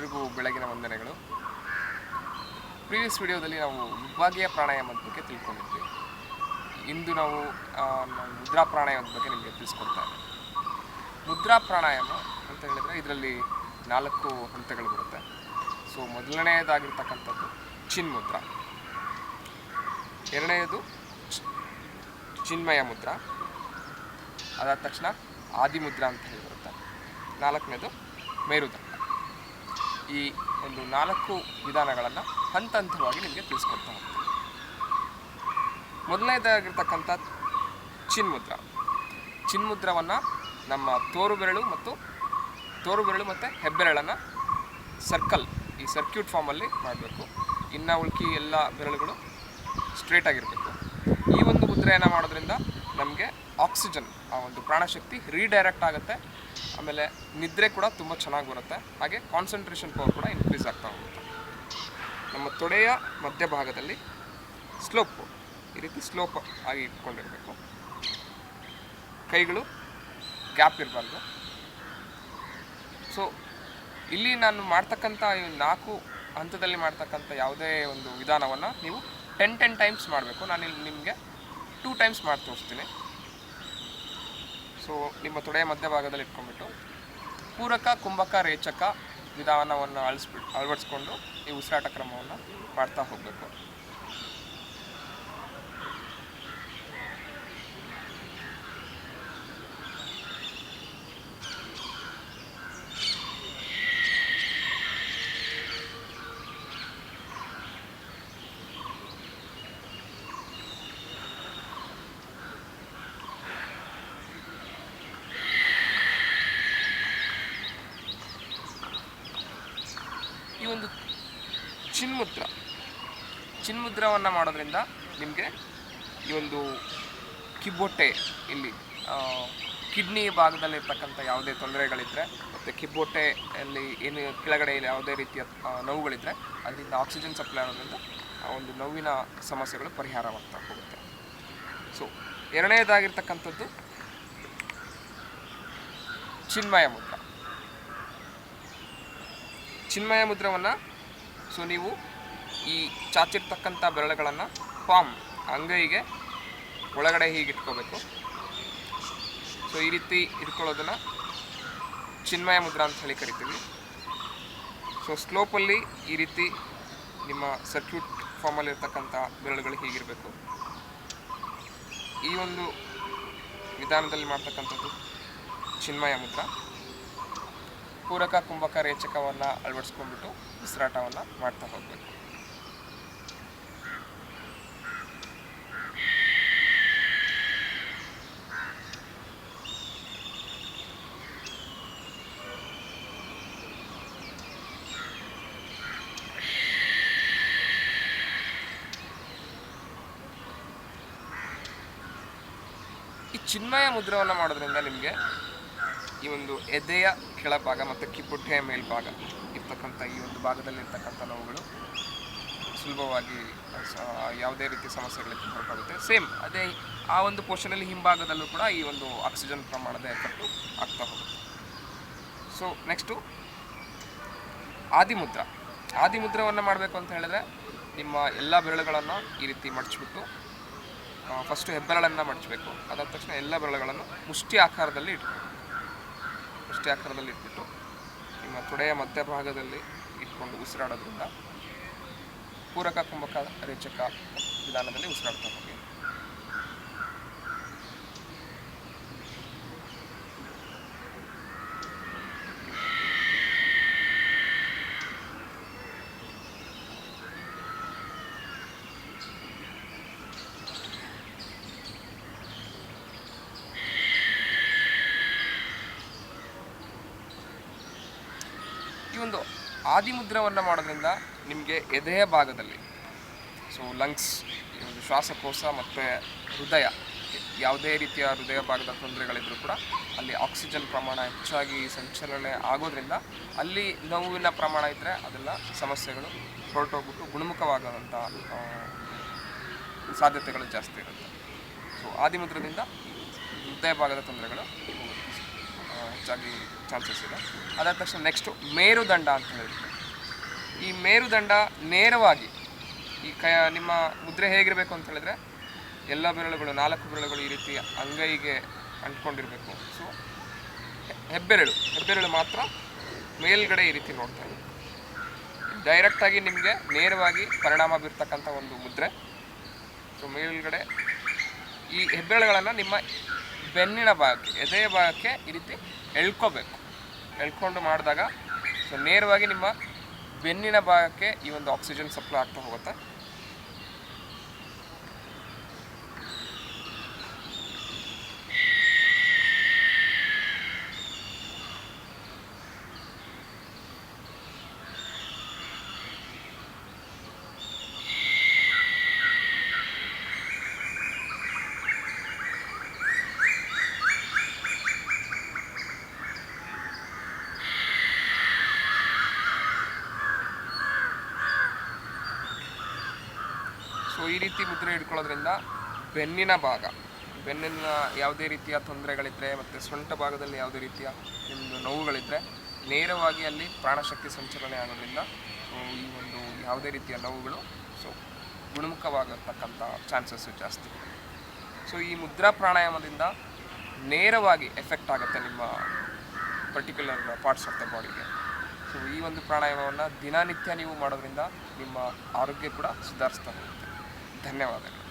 ಎಲ್ರಿಗೂ ಬೆಳಗಿನ ವಂದನೆಗಳು. ಪ್ರೀವಿಯಸ್ ವಿಡಿಯೋದಲ್ಲಿ ನಾವು ವಿಭಾಗೀಯ ಪ್ರಾಣಾಯಾಮದ ಬಗ್ಗೆ ತಿಳ್ಕೊಂಡಿದ್ವಿ. ಇಂದು ನಾವು ಮುದ್ರಾ ಪ್ರಾಣಾಯಾಮದ ಬಗ್ಗೆ ನಿಮಗೆ ತಿಳಿಸ್ಕೊಡ್ತಾ ಇದ್ದೇವೆ. ಮುದ್ರಾ ಪ್ರಾಣಾಯಾಮ ಅಂತ ಹೇಳಿದರೆ ಇದರಲ್ಲಿ 4 ಹಂತಗಳು ಬರುತ್ತೆ. ಸೊ ಮೊದಲನೆಯದಾಗಿರ್ತಕ್ಕಂಥದ್ದು ಚಿನ್ಮುದ್ರಾ, ಎರಡನೆಯದು ಚಿನ್ಮಯ ಮುದ್ರಾ, ಅದಾದ ತಕ್ಷಣ ಆದಿಮುದ್ರಾ ಅಂತ ಹೇಳಿ ಬರುತ್ತೆ, 4ನೇದು ಮೇರುದಂಡ. ಈ ಒಂದು 4 ವಿಧಾನಗಳನ್ನು ಹಂತ ಹಂತವಾಗಿ ನಿಮಗೆ ತಿಳಿಸ್ಕೊಡ್ತಾ ಹೋಗ್ತೀನಿ. ಮೊದಲನೇದಾಗಿರ್ತಕ್ಕಂಥ ಚಿನ್ಮುದ್ರವನ್ನು ನಮ್ಮ ತೋರು ಬೆರಳು ಮತ್ತು ಹೆಬ್ಬೆರಳನ್ನು ಈ ಸರ್ಕ್ಯೂಟ್ ಫಾರ್ಮಲ್ಲಿ ಮಾಡಬೇಕು. ಇನ್ನು ಉಳ್ಕಿ ಎಲ್ಲ ಬೆರಳುಗಳು ಸ್ಟ್ರೇಟ್ ಆಗಿರಬೇಕು. ಈ ಒಂದು ಮುದ್ರೆಯನ್ನು ಮಾಡೋದ್ರಿಂದ ನಮಗೆ ಆಕ್ಸಿಜನ್, ಆ ಒಂದು ಪ್ರಾಣಶಕ್ತಿ ರೀಡೈರೆಕ್ಟ್ ಆಗುತ್ತೆ. ಆಮೇಲೆ ನಿದ್ರೆ ಕೂಡ ತುಂಬ ಚೆನ್ನಾಗಿ ಬರುತ್ತೆ. ಹಾಗೆ ಕಾನ್ಸಂಟ್ರೇಷನ್ ಪವರ್ ಕೂಡ ಇನ್ಕ್ರೀಸ್ ಆಗ್ತಾ ಹೋಗುತ್ತೆ. ನಮ್ಮ ತೊಡೆಯ ಮಧ್ಯಭಾಗದಲ್ಲಿ ಈ ರೀತಿ ಸ್ಲೋಪ್ ಆಗಿ ಇಟ್ಕೊಂಡಿರಬೇಕು. ಕೈಗಳು ಗ್ಯಾಪ್ ಇರಬಾರ್ದು. ಸೊ ಇಲ್ಲಿ ನಾನು ಮಾಡ್ತಕ್ಕಂಥ 4 ಹಂತದಲ್ಲಿ ಮಾಡ್ತಕ್ಕಂಥ ಯಾವುದೇ ಒಂದು ವಿಧಾನವನ್ನು ನೀವು 10 ಟೈಮ್ಸ್ ಮಾಡಬೇಕು. ನಾನಿಲ್ಲಿ ನಿಮಗೆ 2 ಟೈಮ್ಸ್ ಮಾಡಿ ತೋರಿಸ್ತೀನಿ. ಸೊ ನಿಮ್ಮ ತೊಡೆಯ ಮಧ್ಯಭಾಗದಲ್ಲಿ ಇಟ್ಕೊಂಡ್ಬಿಟ್ಟು ಪೂರಕ, ಕುಂಭಕ, ರೇಚಕ ವಿಧಾನವನ್ನು ಅಳವಡಿಸ್ಕೊಂಡು ಈ ಉಸಿರಾಟ ಕ್ರಮವನ್ನು ಮಾಡ್ತಾ ಹೋಗಬೇಕು. ಈ ಒಂದು ಚಿನ್ಮುದ್ರವನ್ನು ಮಾಡೋದ್ರಿಂದ ನಿಮಗೆ ಈ ಒಂದು ಕಿಬ್ಬೊಟ್ಟೆ, ಇಲ್ಲಿ ಕಿಡ್ನಿ ಭಾಗದಲ್ಲಿರ್ತಕ್ಕಂಥ ಯಾವುದೇ ತೊಂದರೆಗಳಿದ್ದರೆ ಮತ್ತು ಕಿಬ್ಬೊಟ್ಟೆಯಲ್ಲಿ ಏನು ಕೆಳಗಡೆ ಯಾವುದೇ ರೀತಿಯ ನೋವುಗಳಿದ್ದರೆ ಅದರಿಂದ ಆಕ್ಸಿಜನ್ ಸಪ್ಲೈ ಆಗೋದ್ರಿಂದ ಆ ಒಂದು ನೋವಿನ ಸಮಸ್ಯೆಗಳು ಪರಿಹಾರವಾಗ್ತಾ ಹೋಗುತ್ತೆ. ಸೊ ಎರಡನೇದಾಗಿರ್ತಕ್ಕಂಥದ್ದು ಚಿನ್ಮಯ ಮುದ್ರವನ್ನು ನೀವು ಈ ಚಾಚಿರ್ತಕ್ಕಂಥ ಬೆರಳುಗಳನ್ನು ಅಂಗೈಗೆ ಒಳಗಡೆ ಹೀಗೆ ಇಟ್ಕೋಬೇಕು. ಸೊ ಈ ರೀತಿ ಇಟ್ಕೊಳ್ಳೋದನ್ನು ಚಿನ್ಮಯ ಮುದ್ರಾ ಅಂತ ಹೇಳಿ ಕರಿತೀವಿ. ಸೊ ಸ್ಲೋಪಲ್ಲಿ ಈ ರೀತಿ ನಿಮ್ಮ ಸರ್ಕ್ಯೂಟ್ ಫಾರ್ಮಲ್ಲಿರ್ತಕ್ಕಂಥ ಬೆರಳುಗಳು ಹೀಗಿರಬೇಕು. ಈ ಒಂದು ವಿಧಾನದಲ್ಲಿ ಮಾಡ್ತಕ್ಕಂಥದ್ದು ಚಿನ್ಮಯ ಮುದ್ರಾ. ಪೂರಕ, ಕುಂಭಕ, ರೇಚಕವನ್ನು ಅಳವಡಿಸ್ಕೊಂಡ್ಬಿಟ್ಟು ಉಸಿರಾಟವನ್ನು ಮಾಡ್ತಾ ಹೋಗಬೇಕು. ಈ ಚಿನ್ಮಯ ಮುದ್ರವನ್ನು ಮಾಡೋದ್ರಿಂದ ನಿಮಗೆ ಈ ಒಂದು ಎದೆಯ ಕೆಳಭಾಗ ಮತ್ತು ಕಿಬ್ಬೊಟ್ಟೆಯ ಮೇಲ್ಭಾಗ ಇರ್ತಕ್ಕಂಥ ಈ ಒಂದು ಭಾಗದಲ್ಲಿರ್ತಕ್ಕಂಥ ನೋವುಗಳು ಸುಲಭವಾಗಿ ಯಾವುದೇ ರೀತಿಯ ಸಮಸ್ಯೆಗಳಿಗೆ ಹೊರಟಾಗುತ್ತೆ. ಸೇಮ್ ಅದೇ ಆ ಒಂದು ಪೋರ್ಷನಲ್ಲಿ ಹಿಂಭಾಗದಲ್ಲೂ ಕೂಡ ಈ ಒಂದು ಆಕ್ಸಿಜನ್ ಪ್ರಮಾಣದ ಎಫೆಕ್ಟು ಆಗ್ತಾ ಹೋಗುತ್ತೆ. ಸೊ ನೆಕ್ಸ್ಟು ಆದಿಮುದ್ರವನ್ನು ಮಾಡಬೇಕು ಅಂತ ಹೇಳಿದ್ರೆ ನಿಮ್ಮ ಎಲ್ಲ ಬೆರಳುಗಳನ್ನು ಈ ರೀತಿ ಮಡಚಿಬಿಟ್ಟು ಫಸ್ಟು ಹೆಬ್ಬೆರಳನ್ನು ಮಡಚಬೇಕು. ಅದಾದ ತಕ್ಷಣ ಎಲ್ಲ ಬೆರಳುಗಳನ್ನು ಮುಷ್ಟಿ ಆಕಾರದಲ್ಲಿ ಇಟ್ಬಿಟ್ಟು ನಿಮ್ಮ ತೊಡೆಯ ಮಧ್ಯಭಾಗದಲ್ಲಿ ಇಟ್ಕೊಂಡು ಉಸಿರಾಡೋದ್ರಿಂದ ಪೂರಕ, ಕುಂಭಕ, ರೇಚಕ ವಿಧಾನದಲ್ಲಿ ಉಸಿರಾಡ್ತಾ ಹೋಗಿ. ಈ ಒಂದು ಆದಿಮುದ್ರವನ್ನು ಮಾಡೋದ್ರಿಂದ ನಿಮಗೆ ಎದೆಯ ಭಾಗದಲ್ಲಿ, ಸೊ ಲಂಗ್ಸ್, ಈ ಒಂದು ಶ್ವಾಸಕೋಶ ಮತ್ತು ಹೃದಯ, ಯಾವುದೇ ರೀತಿಯ ಹೃದಯ ಭಾಗದ ತೊಂದರೆಗಳಿದ್ದರೂ ಕೂಡ ಅಲ್ಲಿ ಆಕ್ಸಿಜನ್ ಪ್ರಮಾಣ ಹೆಚ್ಚಾಗಿ ಸಂಚಲನೆ ಆಗೋದ್ರಿಂದ ಅಲ್ಲಿ ನೋವಿನ ಪ್ರಮಾಣ ಇದ್ದರೆ ಅದೆಲ್ಲ ಸಮಸ್ಯೆಗಳು ಹೊರಟೋಗ್ಬಿಟ್ಟು ಗುಣಮುಖವಾಗುವಂಥ ಸಾಧ್ಯತೆಗಳು ಜಾಸ್ತಿ ಇರುತ್ತೆ. ಸೊ ಆದಿಮುದ್ರದಿಂದ ಹೃದಯ ಭಾಗದ ತೊಂದರೆಗಳು ಹೆಚ್ಚಾಗಿ ಚಾನ್ಸಸ್ ಇದೆ. ಅದಾದ ತಕ್ಷಣ ನೆಕ್ಸ್ಟು ಮೇರುದಂಡ ಅಂತ ಹೇಳಿದ್ರೆ ಈ ಮೇರುದಂಡ ನೇರವಾಗಿ ಈ ನಿಮ್ಮ ಮುದ್ರೆ ಹೇಗಿರಬೇಕು ಅಂತ ಹೇಳಿದ್ರೆ ಎಲ್ಲ ಬೆರಳುಗಳು 4 ಬೆರಳುಗಳು ಈ ರೀತಿ ಅಂಗೈಗೆ ಅಂಟ್ಕೊಂಡಿರಬೇಕು. ಸೊ ಹೆಬ್ಬೆರಳು ಮಾತ್ರ ಮೇಲ್ಗಡೆ ಈ ರೀತಿ ನೋಡ್ತಾ ಇರಬೇಕು. ಡೈರೆಕ್ಟಾಗಿ ನಿಮಗೆ ನೇರವಾಗಿ ಪರಿಣಾಮ ಬೀರ್ತಕ್ಕಂಥ ಒಂದು ಮುದ್ರೆ. ಸೊ ಮೇಲ್ಗಡೆ ಈ ಹೆಬ್ಬೆರಳುಗಳನ್ನು ನಿಮ್ಮ ಬೆನ್ನಿನ ಭಾಗಕ್ಕೆ, ಎದೆಯ ಭಾಗಕ್ಕೆ ಈ ರೀತಿ ಎಳ್ಕೊಂಡು ಮಾಡಿದಾಗ ಸೊ ನೇರವಾಗಿ ನಿಮ್ಮ ಬೆನ್ನಿನ ಭಾಗಕ್ಕೆ ಈ ಒಂದು ಆಕ್ಸಿಜನ್ ಸಪ್ಲೈ ಆಗ್ತಾ ಹೋಗುತ್ತೆ. ಸೊ ಈ ರೀತಿ ಮುದ್ರೆ ಹಿಡ್ಕೊಳ್ಳೋದ್ರಿಂದ ಬೆನ್ನಿನ ಯಾವುದೇ ರೀತಿಯ ತೊಂದರೆಗಳಿದ್ದರೆ ಮತ್ತು ಸೊಂಟ ಭಾಗದಲ್ಲಿ ಯಾವುದೇ ರೀತಿಯ ನಿಮ್ಮದು ನೋವುಗಳಿದ್ದರೆ ನೇರವಾಗಿ ಅಲ್ಲಿ ಪ್ರಾಣಶಕ್ತಿ ಸಂಚಲನೆ ಆಗೋದ್ರಿಂದ ಸೊ ಈ ಒಂದು ಯಾವುದೇ ರೀತಿಯ ನೋವುಗಳು ಸೊ ಗುಣಮುಖವಾಗತಕ್ಕಂಥ ಚಾನ್ಸಸ್ಸು ಜಾಸ್ತಿ. ಸೊ ಈ ಮುದ್ರಾ ಪ್ರಾಣಾಯಾಮದಿಂದ ನೇರವಾಗಿ ಎಫೆಕ್ಟ್ ಆಗುತ್ತೆ ನಿಮ್ಮ ಪರ್ಟಿಕ್ಯುಲರ್ ಪಾರ್ಟ್ಸ್ ಆಫ್ ದ ಬಾಡಿಗೆ. ಸೊ ಈ ಒಂದು ಪ್ರಾಣಾಯಾಮವನ್ನು ದಿನನಿತ್ಯ ನೀವು ಮಾಡೋದ್ರಿಂದ ನಿಮ್ಮ ಆರೋಗ್ಯ ಕೂಡ ಸುಧಾರಿಸ್ತಾ ಹೋಗುತ್ತೆ. ಧನ್ಯವಾದಗಳು.